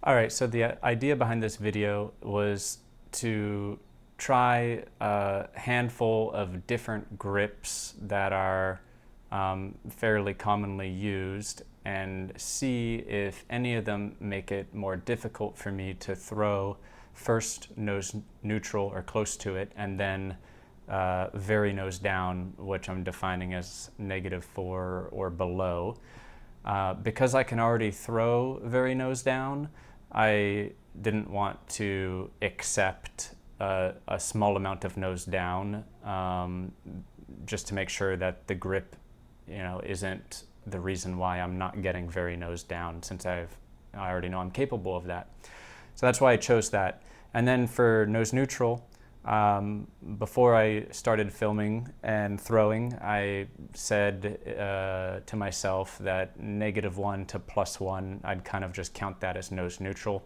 All right, so the idea behind this video was to try a handful of different grips that are fairly commonly used and see if any of them make it more difficult for me to throw first nose neutral or close to it, and then very nose down, which I'm defining as -4 or below. Because I can already throw very nose down, I didn't want to accept a small amount of nose down, just to make sure that the grip, isn't the reason why I'm not getting very nose down, since I already know I'm capable of that. So that's why I chose that. And then for nose neutral, before I started filming and throwing, I said to myself that -1 to +1, I'd kind of just count that as nose neutral,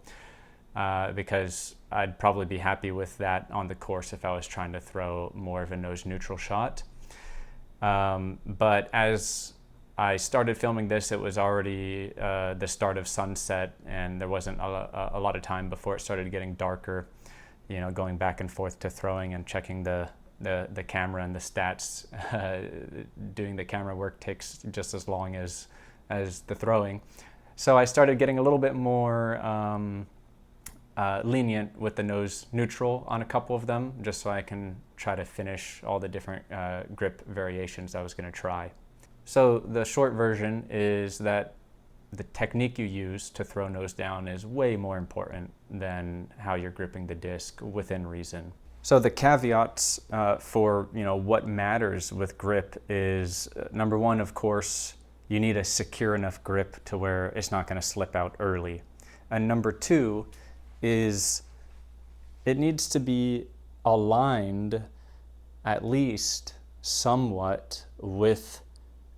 because I'd probably be happy with that on the course if I was trying to throw more of a nose neutral shot. But as I started filming this, it was already the start of sunset, and there wasn't a lot of time before it started getting darker. Going back and forth to throwing and checking the camera and the stats. Doing the camera work takes just as long as the throwing. So I started getting a little bit more lenient with the nose neutral on a couple of them, just so I can try to finish all the different grip variations I was going to try. So the short version is that the technique you use to throw nose down is way more important than how you're gripping the disc within reason. So the caveats for what matters with grip is, number one, of course, you need a secure enough grip to where it's not going to slip out early. And number two is it needs to be aligned at least somewhat with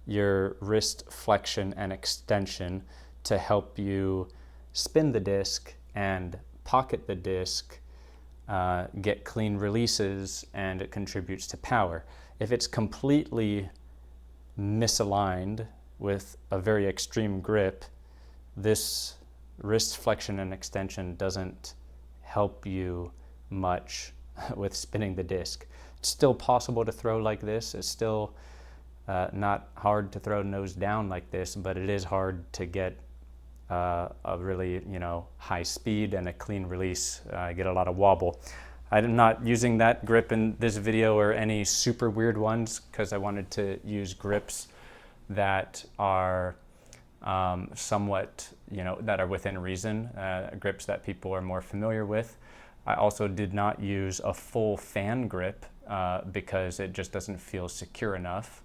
your wrist flexion and extension to help you spin the disc and pocket the disc, get clean releases, and it contributes to power. If it's completely misaligned with a very extreme grip, this wrist flexion and extension doesn't help you much with spinning the disc. It's still possible to throw like this. It's still not hard to throw nose down like this, but it is hard to get a really high speed and a clean release. I get a lot of wobble. I'm not using that grip in this video or any super weird ones, because I wanted to use grips that are somewhat, that are within reason, grips that people are more familiar with. I also did not use a full fan grip because it just doesn't feel secure enough.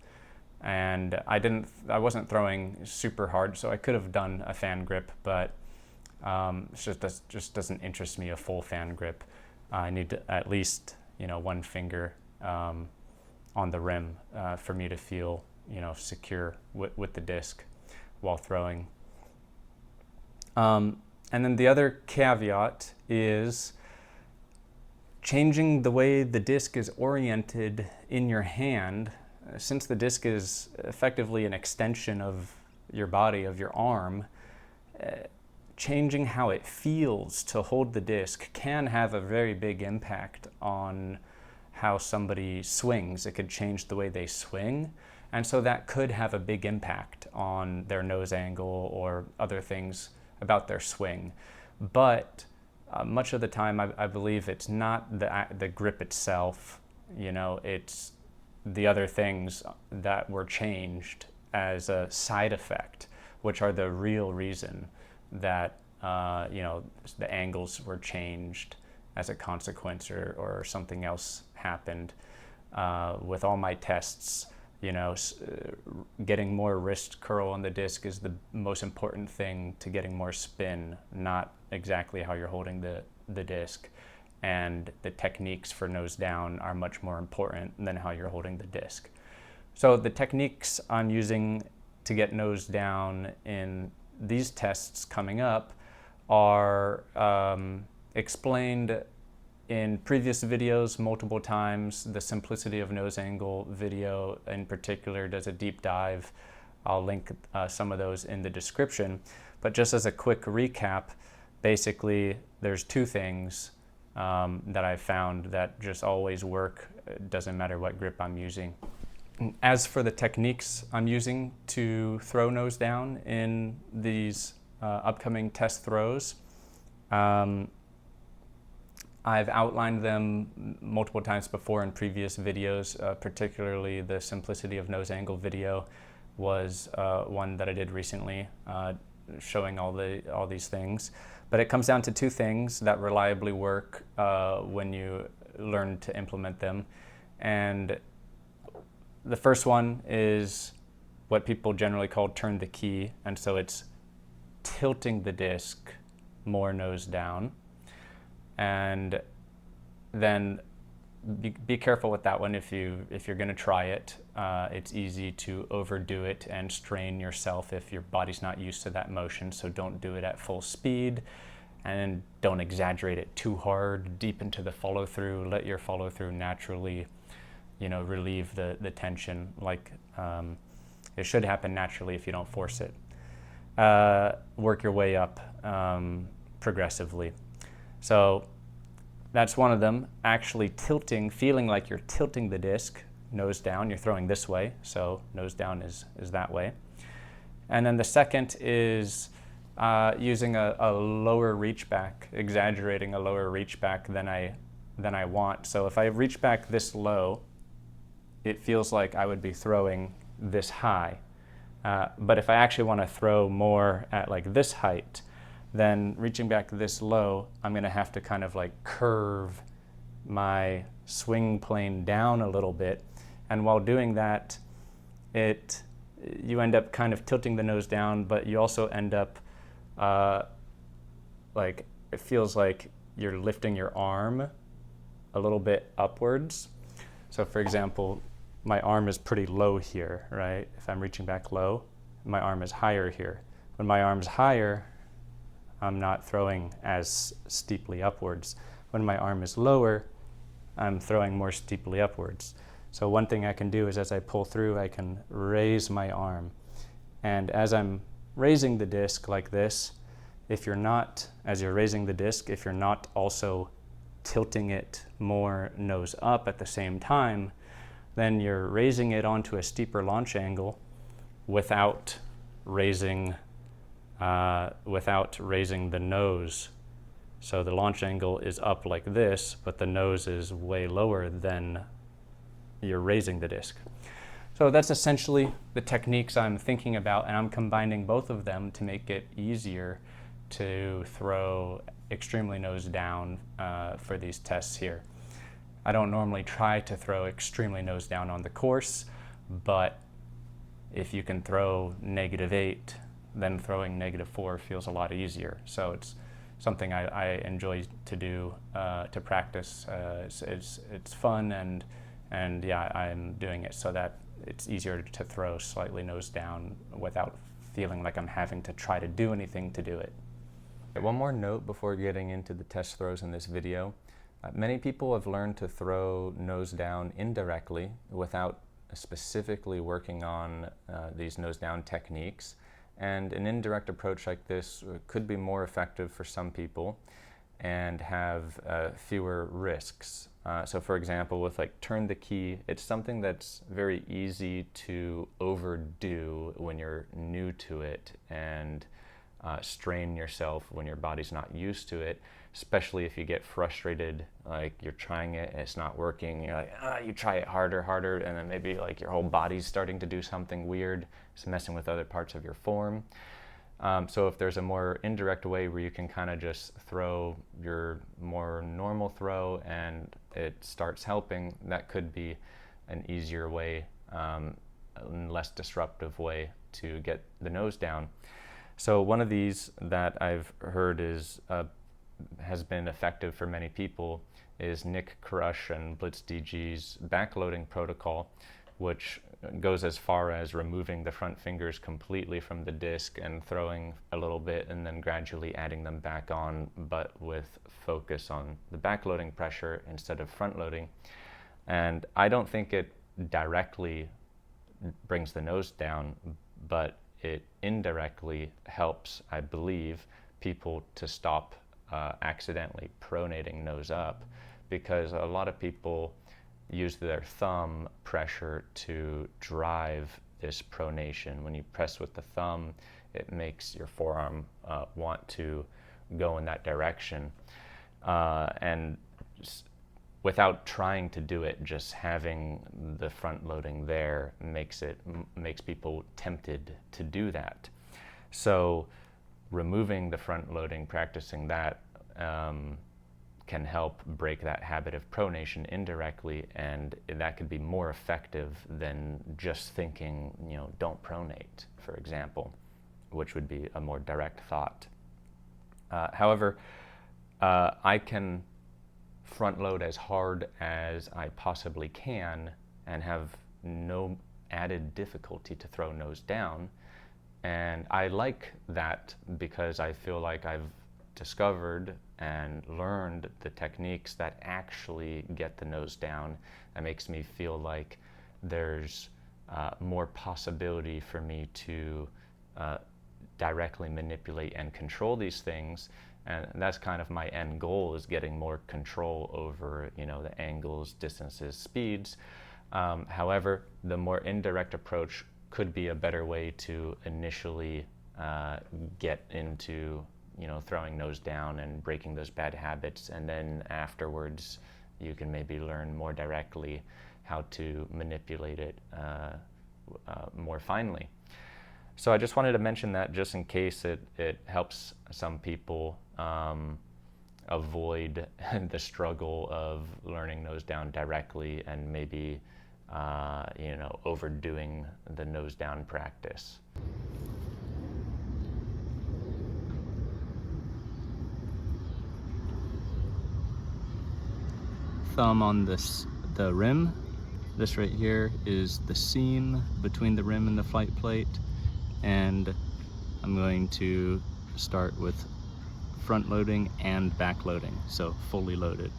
And I wasn't throwing super hard, so I could have done a fan grip, but it just doesn't interest me, a full fan grip. I need at least one finger on the rim for me to feel secure with the disc while throwing. And then the other caveat is changing the way the disc is oriented in your hand. Since the disc is effectively an extension of your body, of your arm, changing how it feels to hold the disc can have a very big impact on how somebody swings. It could change the way they swing, and so that could have a big impact on their nose angle or other things about their swing. But much of the time, I believe it's not the grip itself. It's the other things that were changed as a side effect, which are the real reason that the angles were changed as a consequence, or something else happened. With all my tests, getting more wrist curl on the disc is the most important thing to getting more spin, not exactly how you're holding the disc. And the techniques for nose down are much more important than how you're holding the disc. So the techniques I'm using to get nose down in these tests coming up are explained in previous videos multiple times. The simplicity of nose angle video in particular does a deep dive. I'll link some of those in the description. But just as a quick recap, basically there's two things that I've found that just always work. It doesn't matter what grip I'm using. As for the techniques I'm using to throw nose down in these upcoming test throws, I've outlined them multiple times before in previous videos, particularly the simplicity of nose angle video was one that I did recently, showing all these things. But it comes down to two things that reliably work when you learn to implement them. And the first one is what people generally call turn the key, and so it's tilting the disc more nose down. And then be careful with that one if you're going to try it. It's easy to overdo it and strain yourself if your body's not used to that motion, so don't do it at full speed, and don't exaggerate it too hard deep into the follow through. Let your follow through naturally relieve the tension, like it should happen naturally if you don't force it. Work your way up progressively. So that's one of them, actually tilting, feeling like you're tilting the disc nose down. You're throwing this way, so nose down is that way. And then the second is using a lower reach back, exaggerating a lower reach back than I want. So if I reach back this low, it feels like I would be throwing this high. But if I actually want to throw more at like this height, then reaching back this low, I'm going to have to kind of like curve my swing plane down a little bit. And while doing that, you end up kind of tilting the nose down, but you also end up like it feels like you're lifting your arm a little bit upwards. So for example, my arm is pretty low here, right? If I'm reaching back low, my arm is higher here. When my arm's higher, I'm not throwing as steeply upwards. When my arm is lower, I'm throwing more steeply upwards. So one thing I can do is as I pull through, I can raise my arm. And as I'm raising the disc like this, as you're raising the disc, if you're not also tilting it more nose up at the same time, then you're raising it onto a steeper launch angle without raising the nose. So the launch angle is up like this, but the nose is way lower than you're raising the disc. So that's essentially the techniques I'm thinking about, and I'm combining both of them to make it easier to throw extremely nose down for these tests here. I don't normally try to throw extremely nose down on the course, but if you can throw -8, then throwing -4 feels a lot easier. So it's something I enjoy to do, to practice. It's fun, and yeah, I'm doing it so that it's easier to throw slightly nose down without feeling like I'm having to try to do anything to do it. One more note before getting into the test throws in this video. Many people have learned to throw nose down indirectly without specifically working on these nose down techniques. And an indirect approach like this could be more effective for some people and have fewer risks. So for example, with like turn the key, it's something that's very easy to overdo when you're new to it and strain yourself when your body's not used to it, especially if you get frustrated, like you're trying it and it's not working, you're like, you try it harder, and then maybe like your whole body's starting to do something weird, it's messing with other parts of your form. So if there's a more indirect way where you can kind of just throw your more normal throw and it starts helping, that could be an easier way, a less disruptive way to get the nose down. So one of these that I've heard has been effective for many people is Nick Crush and Blitz DG's backloading protocol, which goes as far as removing the front fingers completely from the disc and throwing a little bit and then gradually adding them back on, but with focus on the backloading pressure instead of front loading. And I don't think it directly brings the nose down, but it indirectly helps, I believe, people to stop accidentally pronating nose up, because a lot of people use their thumb pressure to drive this pronation. When you press with the thumb, it makes your forearm want to go in that direction. And without trying to do it, just having the front loading there makes people tempted to do that. So removing the front loading, practicing that, can help break that habit of pronation indirectly, and that could be more effective than just thinking, don't pronate, for example, which would be a more direct thought. However, I can front load as hard as I possibly can and have no added difficulty to throw nose down. And I like that because I feel like I've discovered and learned the techniques that actually get the nose down. That makes me feel like there's more possibility for me to directly manipulate and control these things. And that's kind of my end goal, is getting more control over, the angles, distances, speeds. However, the more indirect approach could be a better way to initially get into, throwing nose down and breaking those bad habits. And then afterwards, you can maybe learn more directly how to manipulate it more finely. So I just wanted to mention that, just in case it helps some people avoid the struggle of learning nose down directly and maybe overdoing the nose down practice. Thumb on the rim. This right here is the seam between the rim and the flight plate, and I'm going to start with front loading and back loading, so fully loaded.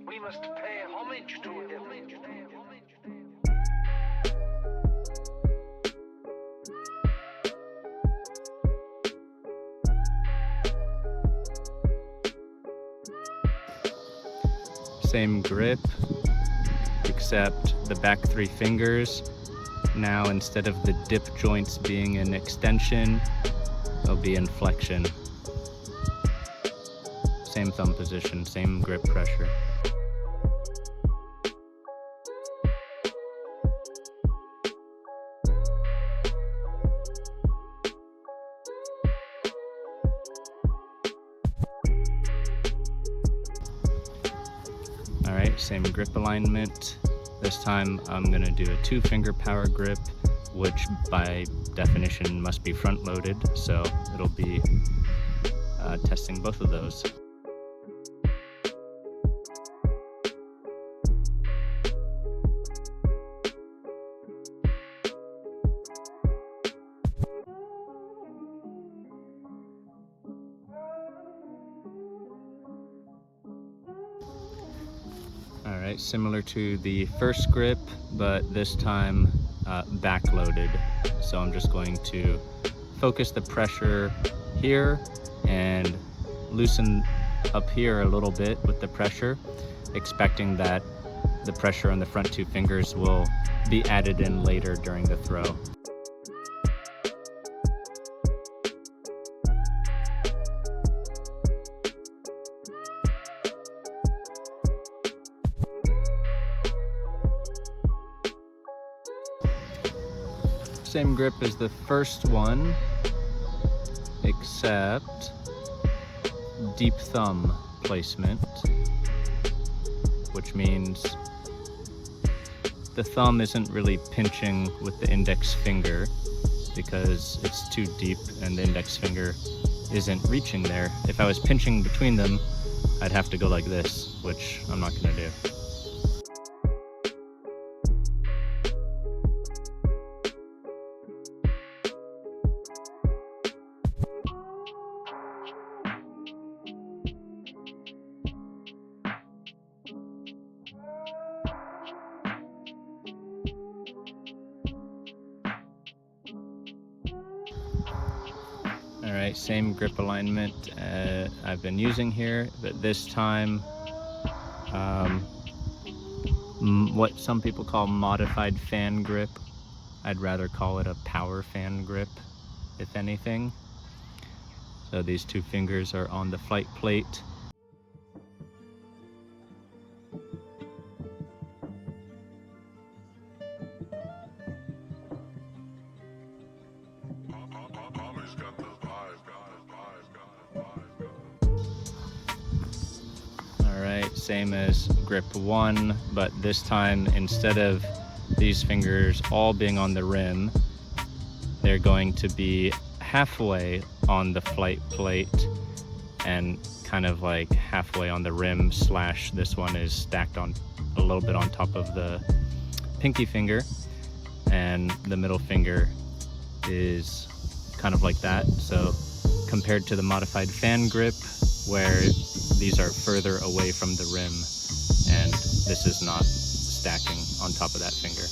We must pay homage to him. Same grip, except the back 3 fingers. Now, instead of the dip joints being an extension, they'll be in flexion. Same thumb position, same grip pressure. All right, same grip alignment. This time I'm gonna do a 2-finger power grip, which by definition must be front loaded, so it'll be testing both of those. All right, similar to the first grip, but this time back-loaded. So I'm just going to focus the pressure here and loosen up here a little bit with the pressure, expecting that the pressure on the front 2 fingers will be added in later during the throw. Same grip as the first one, except deep thumb placement, which means the thumb isn't really pinching with the index finger because it's too deep and the index finger isn't reaching there. If I was pinching between them, I'd have to go like this, which I'm not gonna do. right, same grip alignment I've been using here, but this time what some people call modified fan grip. I'd rather call it a power fan grip, if anything. So these two fingers are on the flight plate. Alright, same as grip 1, but this time instead of these fingers all being on the rim, they're going to be halfway on the flight plate and kind of like halfway on the rim slash this one is stacked on a little bit on top of the pinky finger, and the middle finger is kind of like that. So compared to the modified fan grip, where these are further away from the rim and this is not stacking on top of that finger.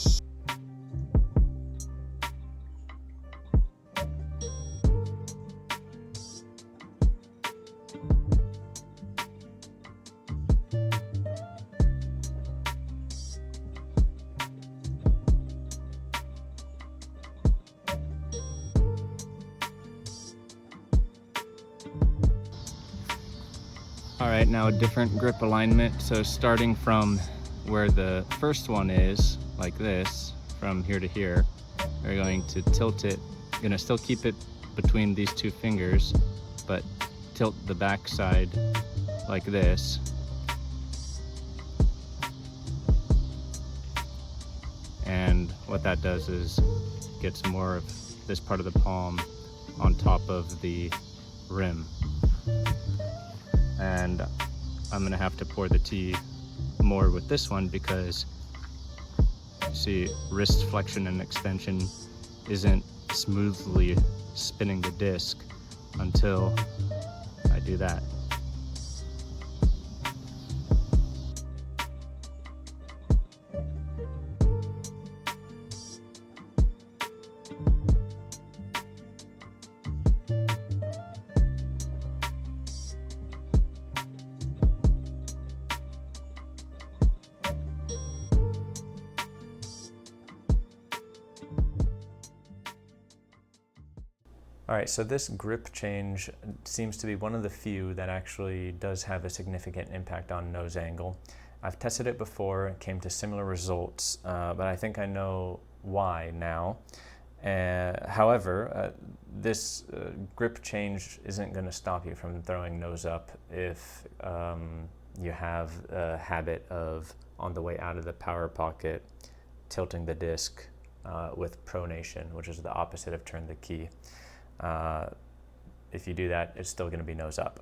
All right, now a different grip alignment. So starting from where the first one is, like this, from here to here, we're going to tilt it. Gonna still keep it between these two fingers, but tilt the back side like this. And what that does is gets more of this part of the palm on top of the rim. And I'm gonna have to pour the tea more with this one because you see wrist flexion and extension isn't smoothly spinning the disc until I do that. All right, so this grip change seems to be one of the few that actually does have a significant impact on nose angle. I've tested it before, came to similar results, but I think I know why now. However, this grip change isn't going to stop you from throwing nose up if you have a habit of, on the way out of the power pocket, tilting the disc with pronation, which is the opposite of turn the key. If you do that, it's still going to be nose up.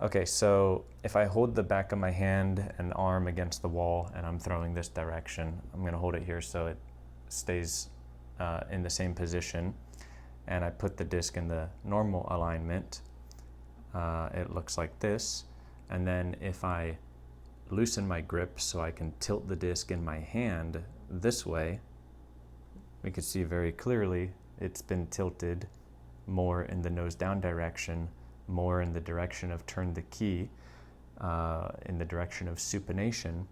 Okay, so if I hold the back of my hand and arm against the wall and I'm throwing this direction, I'm going to hold it here so it stays in the same position, and I put the disc in the normal alignment. It looks like this, and then if I loosen my grip so I can tilt the disc in my hand this way, we can see very clearly it's been tilted more in the nose down direction, more in the direction of turn the key, in the direction of supination,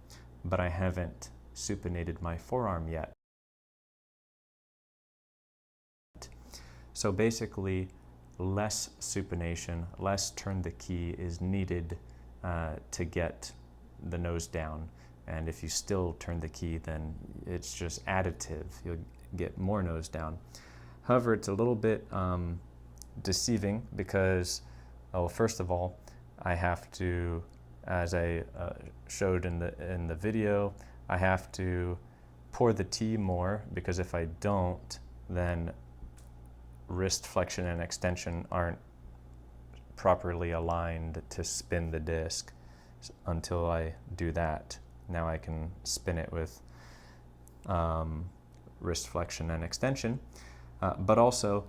but I haven't supinated my forearm yet. So basically, less supination, less turn the key is needed to get the nose down. And if you still turn the key, then it's just additive. You'll get more nose down. However, it's a little bit deceiving because, well, first of all, I have to, as I showed in the video, I have to pour the tea more, because if I don't, then wrist flexion and extension aren't properly aligned to spin the disc until I do that. Now I can spin it with wrist flexion and extension. But also,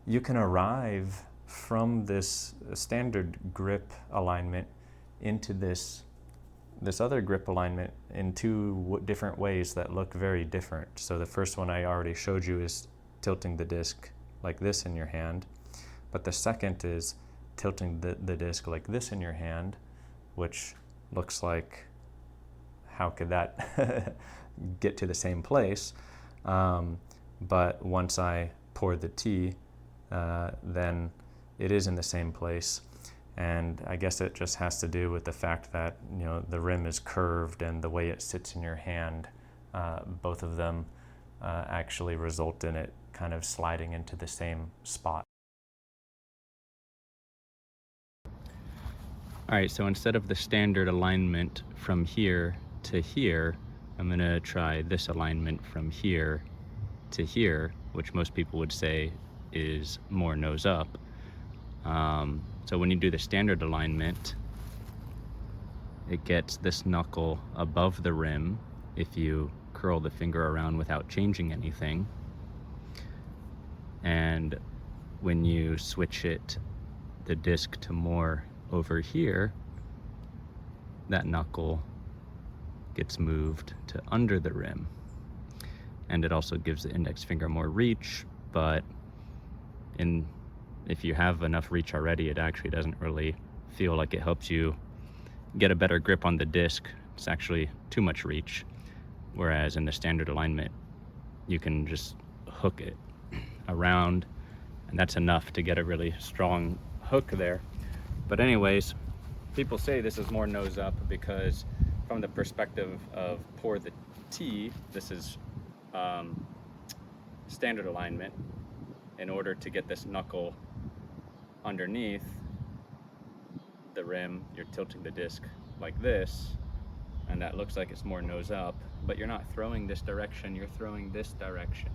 you can arrive from this standard grip alignment into this other grip alignment in two different ways that look very different. So the first one I already showed you is tilting the disc like this in your hand. But the second is tilting the disc like this in your hand, which looks like, how could that get to the same place? But once I pour the tea, then it is in the same place. And I guess it just has to do with the fact that, you know, the rim is curved and the way it sits in your hand, both of them actually result in it kind of sliding into the same spot. All right, so instead of the standard alignment from here to here, I'm gonna try this alignment from here to here, which most people would say is more nose up. So when you do the standard alignment, it gets this knuckle above the rim if you curl the finger around without changing anything. And when you switch it, the disc to more over here, that knuckle gets moved to under the rim. And it also gives the index finger more reach, but if you have enough reach already, it actually doesn't really feel like it helps you get a better grip on the disc. It's actually too much reach. Whereas in the standard alignment, you can just hook it around, and that's enough to get a really strong hook there. But anyways, people say this is more nose up because from the perspective of pour the tea, this is standard alignment. In order to get this knuckle underneath the rim, you're tilting the disc like this, and that looks like it's more nose up, but you're not throwing this direction, you're throwing this direction.